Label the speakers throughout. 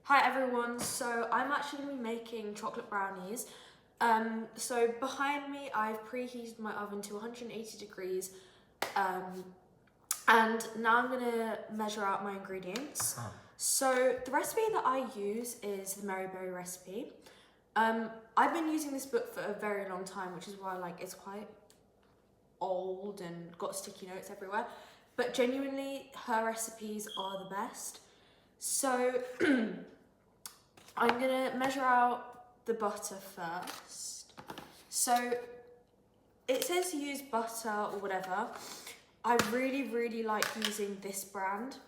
Speaker 1: Hi everyone, so I'm actually going to be making chocolate brownies. So behind me I've preheated my oven to 180 degrees and now I'm going to measure out my ingredients. So the recipe that I use is the Mary Berry recipe. I've been using this book for a very long time, which is why it's quite old and got sticky notes everywhere, but genuinely her recipes are the best. So I'm gonna measure out the butter first. So it says to use butter or whatever. I really like using this brand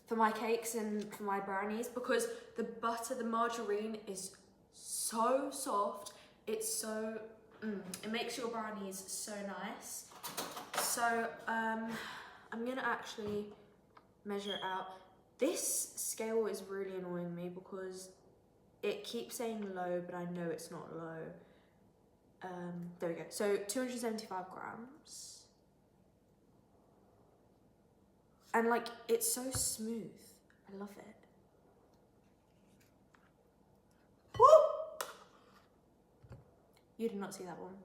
Speaker 1: for my cakes and for my brownies because the butter, the margarine is so soft. It's so, it makes your brownies so nice. So I'm gonna actually measure it out. This scale is really annoying me because it keeps saying low, but I know it's not low. There we go. So 275 grams. And it's so smooth. I love it. Woo! You did not see that one.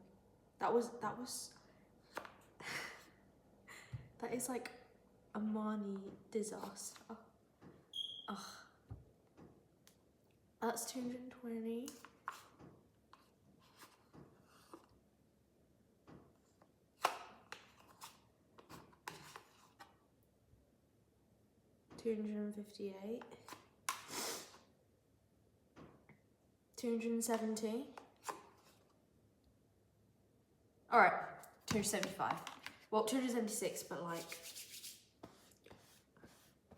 Speaker 1: That was that is like a Marnie disaster. Ugh. That's 220. $258, $270. All right, 275. Well, 276, but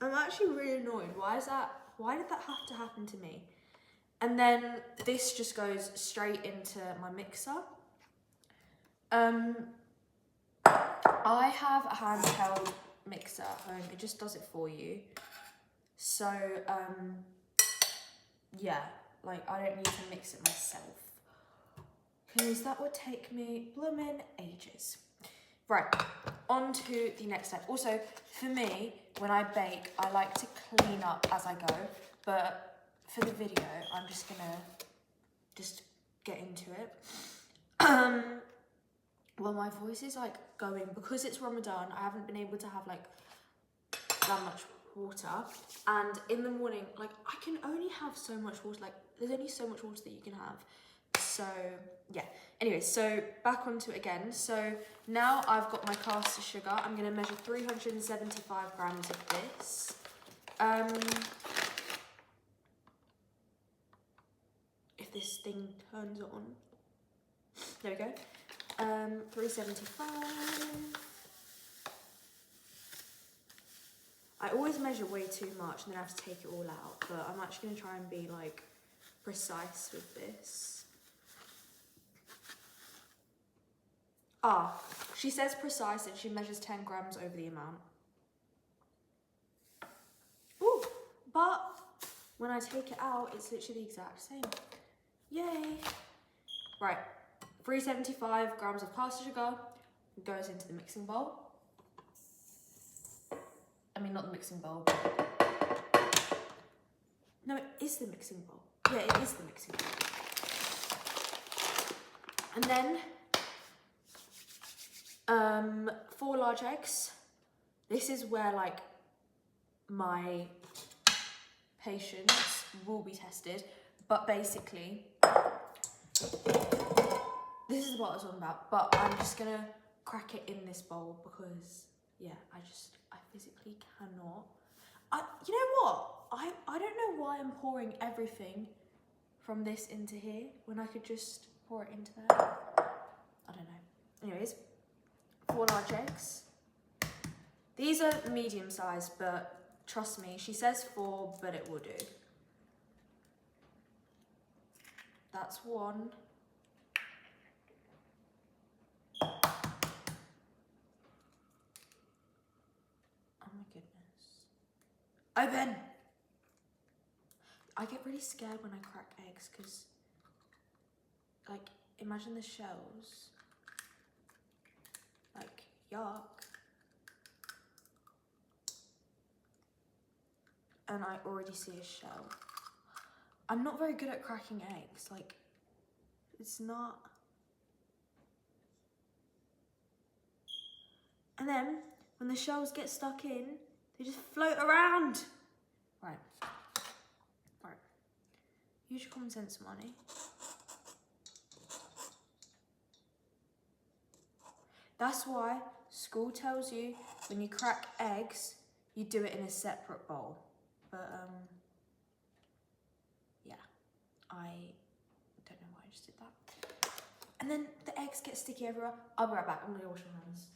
Speaker 1: I'm actually really annoyed. Why did that have to happen to me? And then this just goes straight into my mixer. I have a handheld mixer at home. It just does it for you. So, yeah, I don't need to mix it myself because that would take me blooming ages. Right, on to the next step. Also, for me, when I bake, I like to clean up as I go, but for the video, I'm just gonna get into it. Well, my voice is going, because it's Ramadan, I haven't been able to have that much water, and in the morning, I can only have so much water, there's only so much water that you can have. So yeah, anyway, so back onto it again. So now I've got my caster sugar. I'm gonna measure 375 grams of this. If this thing turns on, there we go. 375. I always measure way too much and then I have to take it all out, but I'm actually gonna try and be precise with this. She says precise and she measures 10 grams over the amount. Ooh, but when I take it out, it's literally the exact same. Yay. Right, 375 grams of caster sugar goes into the mixing bowl. I mean, not the mixing bowl. No, it is the mixing bowl. Yeah, it is the mixing bowl. And then 4 large eggs. This is where my patience will be tested, but basically this is what I was on about, but I'm just gonna crack it in this bowl because yeah, I physically cannot. You know what? I don't know why I'm pouring everything from this into here when I could just pour it into there. I don't know. Anyways, 4 large eggs. These are medium size, but trust me, she says 4, but it will do. That's 1. Oh my goodness. Open! I get really scared when I crack eggs because, imagine the shells. Yuck. and I already see a shell. I'm not very good at cracking eggs. Like, it's not. And then, when the shells get stuck in, they just float around. Right. Right. Use your common sense, Marnie. That's why school tells you when you crack eggs, you do it in a separate bowl. But, yeah, I don't know why I just did that. And then the eggs get sticky everywhere. I'll be right back. I'm gonna wash my hands.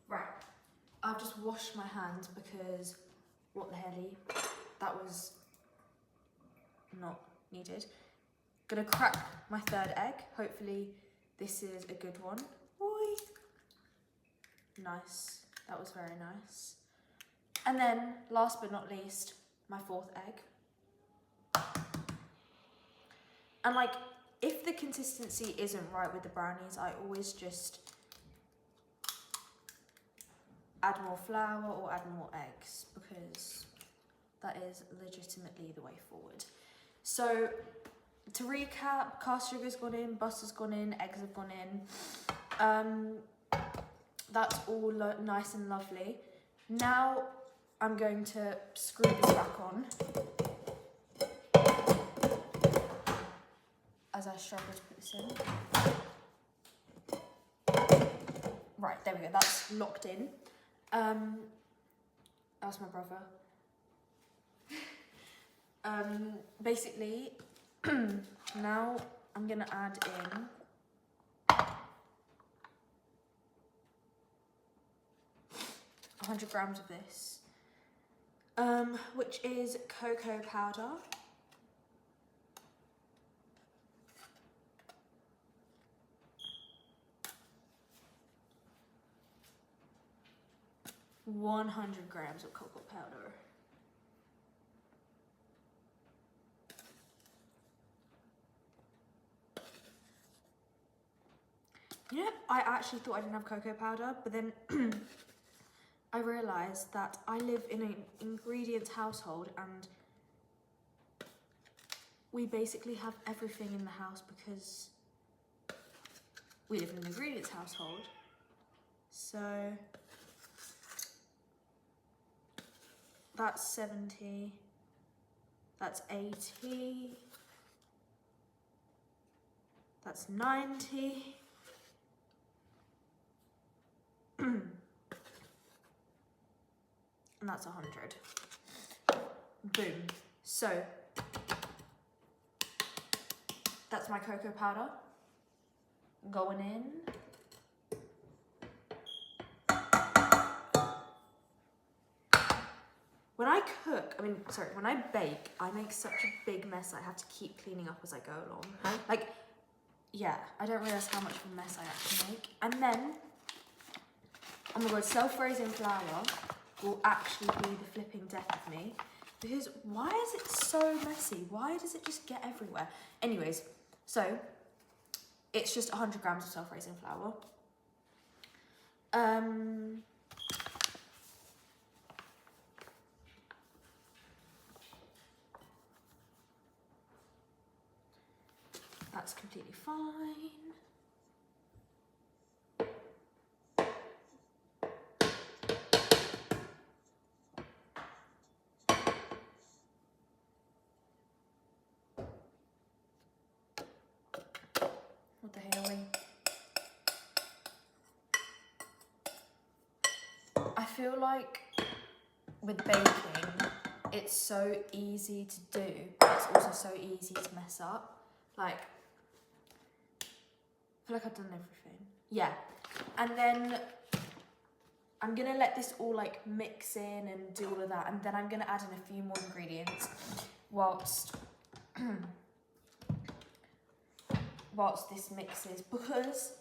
Speaker 1: Right, I've just washed my hands because what the hell, that was not needed. Gonna crack my third egg. Hopefully this is a good one. Oi. Nice, that was very nice. And then last but not least, my fourth egg. And like, if the consistency isn't right with the brownies, I always just add more flour or add more eggs, because that is legitimately the way forward. So to recap, cast sugar's gone in, butter's gone in, eggs have gone in. That's all nice and lovely. Now I'm going to screw this back on as I struggle to put this in. Right, there we go, that's locked in. That's my brother. Basically, now I'm gonna add in $100 of this, which is cocoa powder. $100 of cocoa powder. You know, I actually thought I didn't have cocoa powder, but then I realised that I live in an ingredients household and we basically have everything in the house because we live in an ingredients household. So that's 70, that's 80, that's 90. And that's 100. Boom. So that's my cocoa powder going in. When I cook, when I bake, I make such a big mess I have to keep cleaning up as I go along. Like, yeah, I don't realise how much of a mess I actually make. And then, oh my god, self-raising flour will actually be the flipping death of me. Because why is it so messy? Why does it just get everywhere? Anyways, so it's just 100 grams of self-raising flour. That's completely fine. What the hell? I feel like with baking, it's so easy to do, but it's also so easy to mess up. Like, I feel like I've done everything. Yeah, and then I'm gonna let this all like mix in and do all of that, and then I'm gonna add in a few more ingredients whilst this mixes, because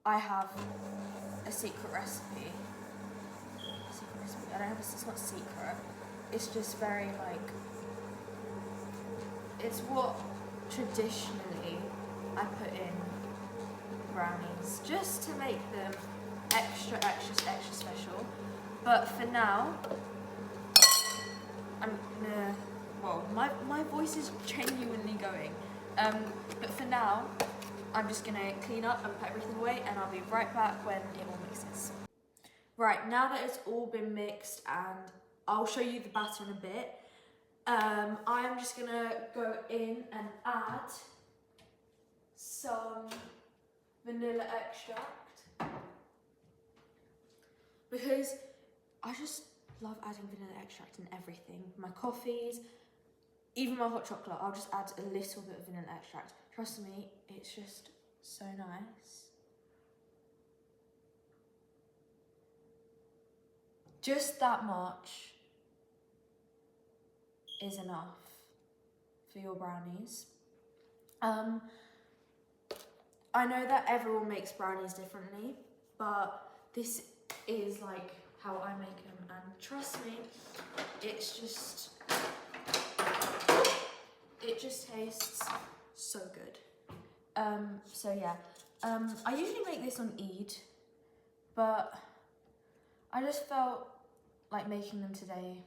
Speaker 1: I have a secret recipe. I don't have it's not secret. It's just very like, it's what traditionally I put in brownies just to make them extra special. But for now, my voice is genuinely going. But for now, I'm just gonna clean up and put everything away, and I'll be right back when it all mixes. Right, now that it's all been mixed, and I'll show you the batter in a bit, I'm just gonna go in and add some vanilla extract, because I just love adding vanilla extract in everything. My coffees, even my hot chocolate, I'll just add a little bit of vanilla extract. Trust me, it's just so nice. Just that much is enough for your brownies. I know that everyone makes brownies differently, but this is like how I make them, and trust me, it just tastes so good. So yeah, I usually make this on Eid, but I just felt like making them today,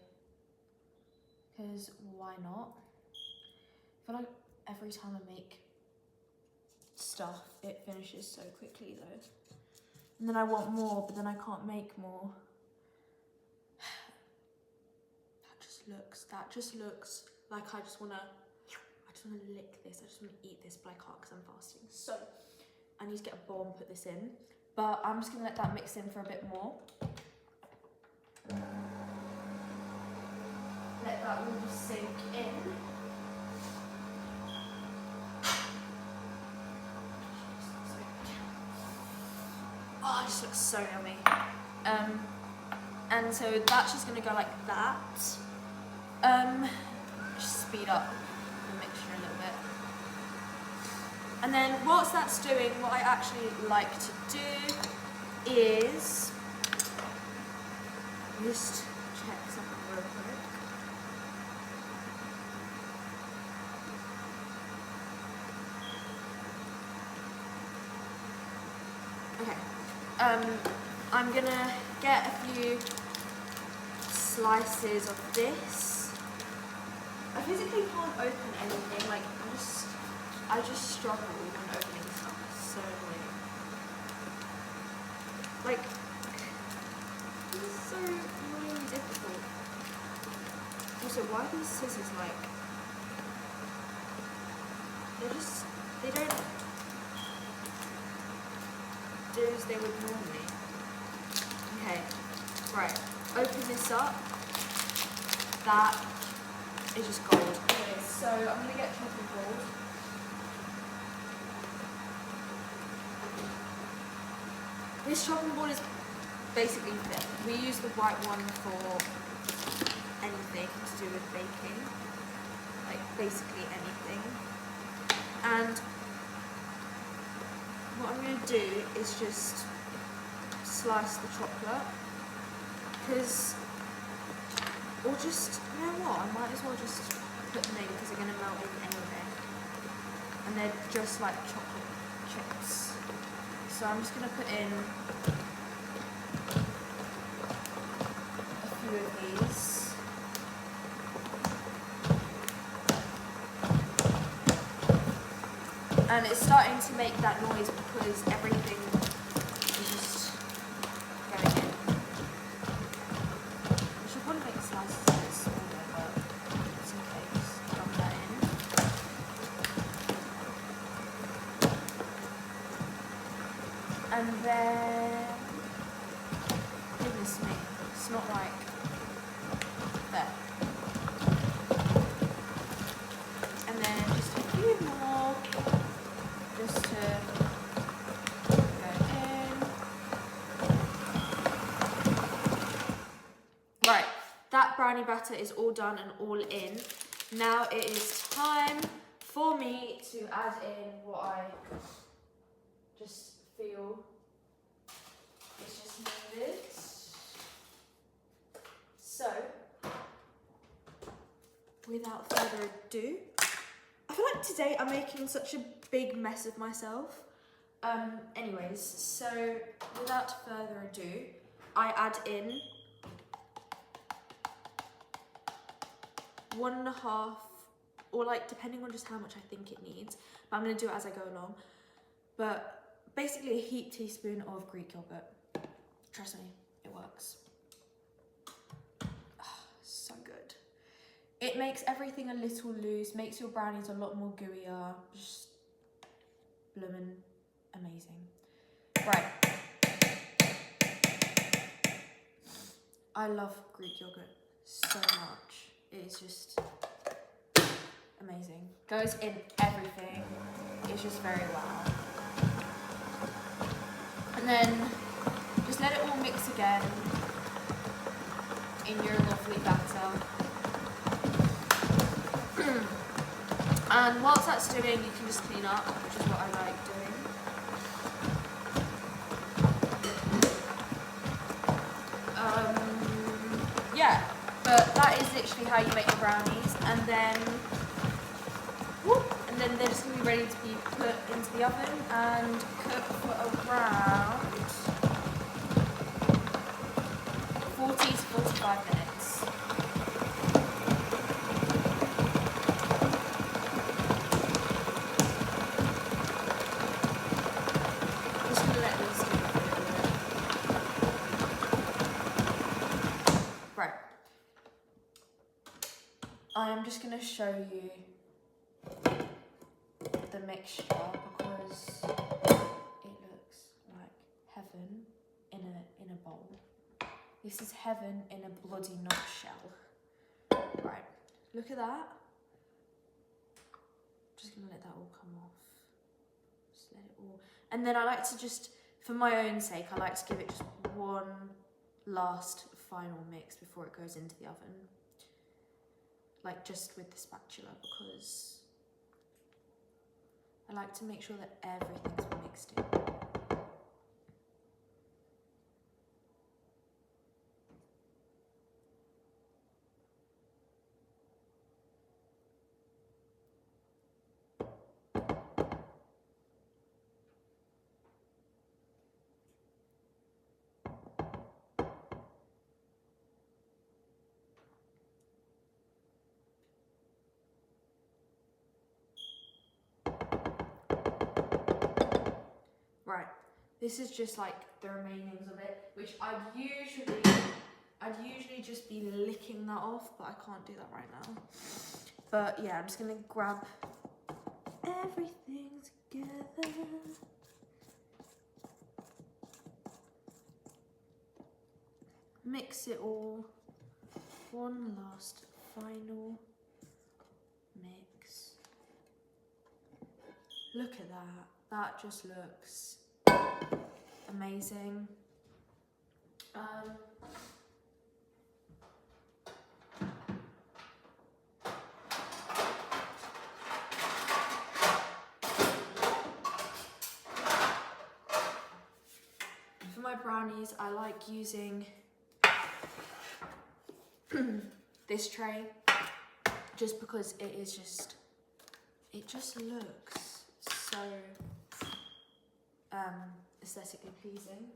Speaker 1: because why not? I feel like every time I make stuff, it finishes so quickly though. And then I want more, but then I can't make more. That just looks like I just wanna lick this. I just wanna eat this, but I can't because I'm fasting. So I need to get a bowl and put this in. But I'm just gonna let that mix in for a bit more. Let that all just sink in. Oh, it just looks so yummy. And so that's just gonna go like that. Just speed up the mixture a little bit. And then whilst that's doing, what I actually like to do is just check something real quick. Okay. I'm gonna get a few slices of this. I physically can't open anything, like I just struggle when opening stuff. It's so annoying. Like, this is so annoyingly difficult. Also, why are these scissors like, they don't do as they would normally. Okay, right, open this up. That is just gold. Okay, so I'm gonna get chopping board. This chopping board is basically thick. We use the white one for anything to do with baking, like basically anything. And what I'm gonna do is just slice the chocolate, or just, you know what, I might as well just put them in because they're going to melt in anyway. And they're just like chocolate chips. So I'm just going to put in a few of these. And it's starting to make that noise because everything is just going in. I should probably make the slices a bit smaller, but it's okay, just dump that in. And then, goodness me, it's not like there. And then just a few more, just to go in. Right, that brownie batter is all done and all in. Now it is time for me to add in what I just feel is just needed. So, without further ado, I feel like today I'm making such a big mess of myself. Anyways, so without further ado, I add in 1.5, or like depending on just how much I think it needs, but I'm going to do it as I go along. But basically a heaped teaspoon of Greek yogurt. Trust me, it works. Oh, so good. It makes everything a little loose, makes your brownies a lot more gooier. Just bloomin' amazing. Right. I love Greek yogurt so much. It is just amazing. Goes in everything. It's just very wow. And then just let it all mix again in your lovely batter. And whilst that's doing, you can just clean up, which is what I like doing. Yeah, but that is literally how you make your brownies, and then they're just gonna be ready to be put into the oven and cook for around 40 to 45 minutes. I'm just gonna let these steam for a little bit. Right. I am just gonna show you the mixture because it looks like heaven in a bowl. This is heaven in a bloody nutshell. Right, look at that. Just gonna let that all come off. Just let it all. And then I like to just, for my own sake, I like to give it just one last final mix before it goes into the oven. Like just with the spatula, because I like to make sure that everything's mixed in. Right, this is just like the remainings of it, which I'd usually just be licking that off, but I can't do that right now. But yeah, I'm just gonna grab everything together. Mix it all. One last final mix. Look at that. That just looks amazing. For my brownies, I like using this tray just because it just looks so aesthetically pleasing.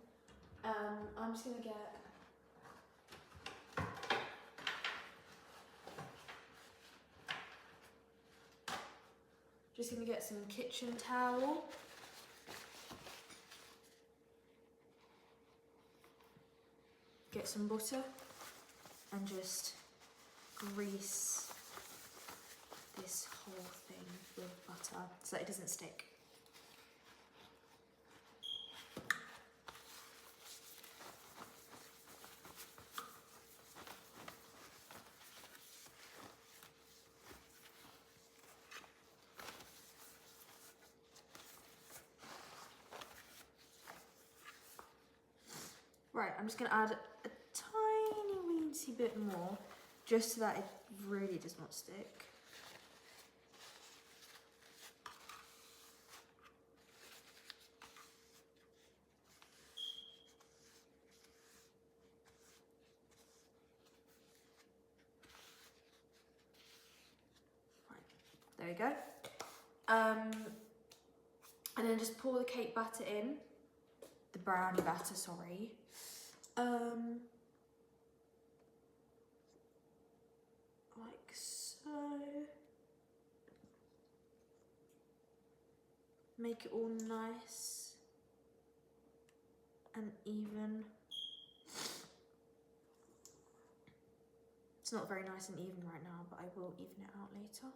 Speaker 1: I'm just gonna get some kitchen towel. Get some butter and just grease this whole thing with butter so that it doesn't stick. Right, I'm just going to add a tiny weensy bit more, just so that it really does not stick. Right, there we go. And then just pour the cake batter in, the brownie batter, sorry. Like so. Make it all nice and even. It's not very nice and even right now, but I will even it out later.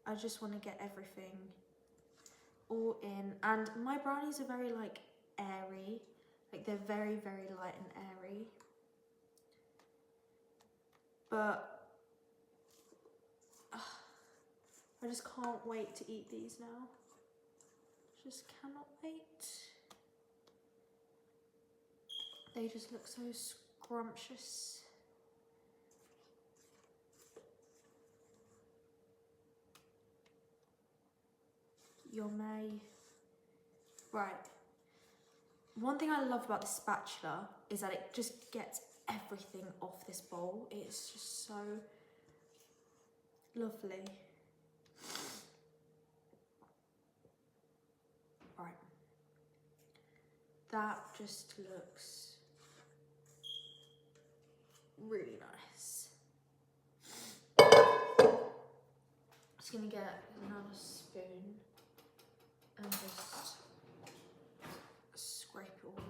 Speaker 1: I just want to get everything all in. And my brownies are very like airy. Like they're very, very light and airy. But I just can't wait to eat these now. Just cannot wait. They just look so scrumptious. Yummy. Right. One thing I love about the spatula is that it just gets everything off this bowl. It's just so lovely. Right. That just looks really nice. Just gonna get another spoon and just scrape it all off.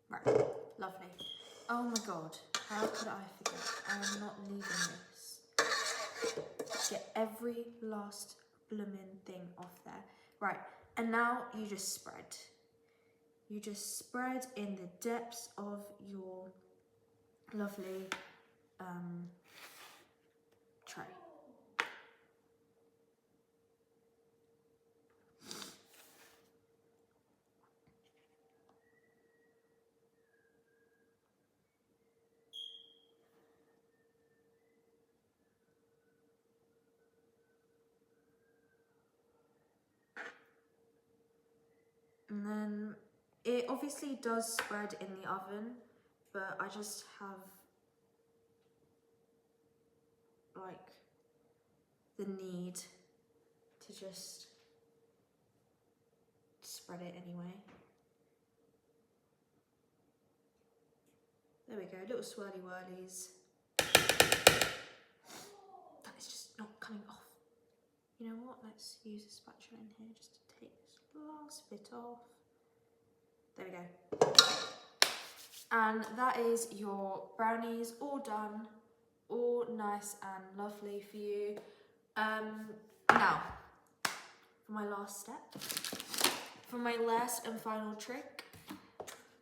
Speaker 1: Right, lovely. Oh my god, how could I forget? I am not leaving this. Get every last blooming thing off there. Right, and now you just spread. You just spread in the depths of your lovely tray. And then it obviously does spread in the oven, but I just have like the need to just spread it anyway. There we go, little swirly whirlies. That is just not coming off. You know what, let's use a spatula in here just to take this last bit off. There we go. And that is your brownies all done, all nice and lovely for you. Now, for my last step, for my last and final trick,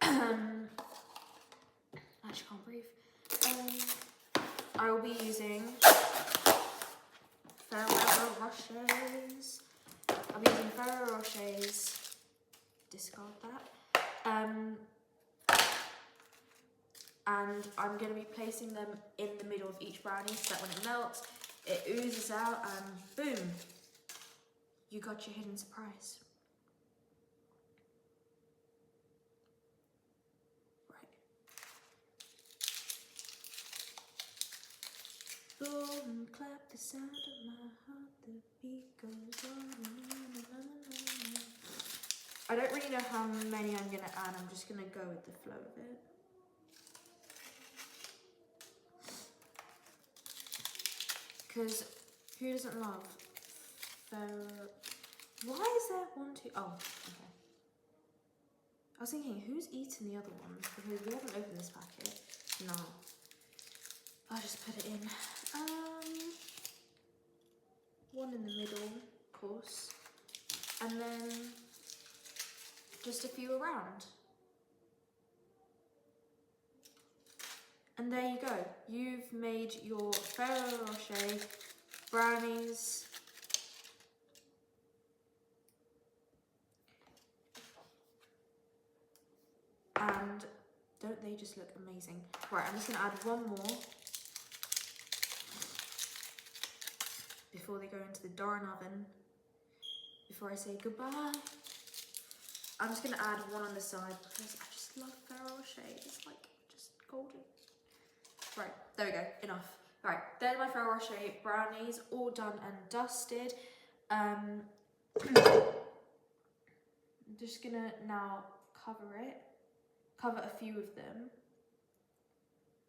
Speaker 1: I actually can't breathe. I will be using Ferrero Rochers. I'll be using Ferrero Rochers. Discard that. And I'm going to be placing them in the middle of each brownie so that when it melts, it oozes out and boom, you got your hidden surprise. Right. Boom, clap the sound of my heart, the beat goes on. I don't really know how many I'm going to add, I'm just going to go with the flow of it. Because who doesn't love Ferrero? Why is there one, two? Oh, okay. I was thinking, who's eaten the other ones? Because we haven't opened this packet. No. I'll just put it in. One in the middle, of course. And then just a few around. And there you go. You've made your Ferrero Rocher brownies. And don't they just look amazing? Right, I'm just gonna add one more. before they go into the darn oven. Before I say goodbye, I'm just gonna add one on the side because I just love Ferrero Rocher. It's like just golden. Right, there we go, enough. Right, they're my Ferrero Rocher brownies, all done and dusted. I'm just gonna now cover a few of them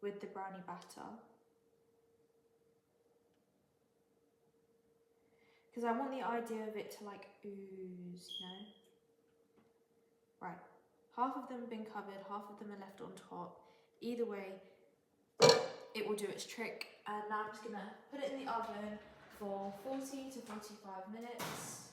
Speaker 1: with the brownie batter. Because I want the idea of it to like ooze, you know? Right, half of them have been covered, half of them are left on top. Either way, it will do its trick. And now I'm just gonna put it in the oven for 40 to 45 minutes.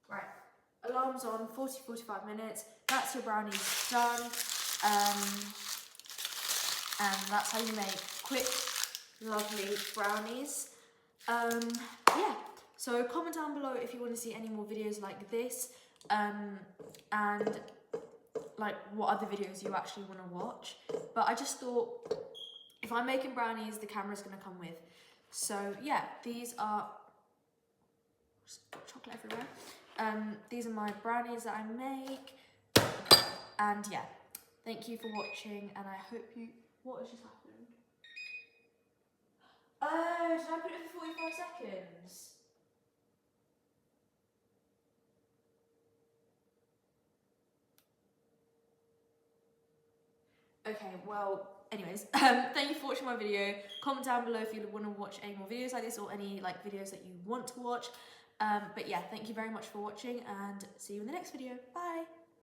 Speaker 1: Right, alarm's on, 40-45 minutes. That's your brownies done. And that's how you make quick, lovely brownies. Yeah, so comment down below if you want to see any more videos like this, and like what other videos you actually want to watch. But I just thought, if I'm making brownies, the camera's going to come with. So yeah, these are chocolate everywhere. These are my brownies that I make. And yeah, thank you for watching, and I hope you... What has just happened? Oh, did I put it for 45 seconds? Okay, well, anyways, thank you for watching my video. Comment down below if you want to watch any more videos like this or any like videos that you want to watch. But yeah, thank you very much for watching, and see you in the next video. Bye!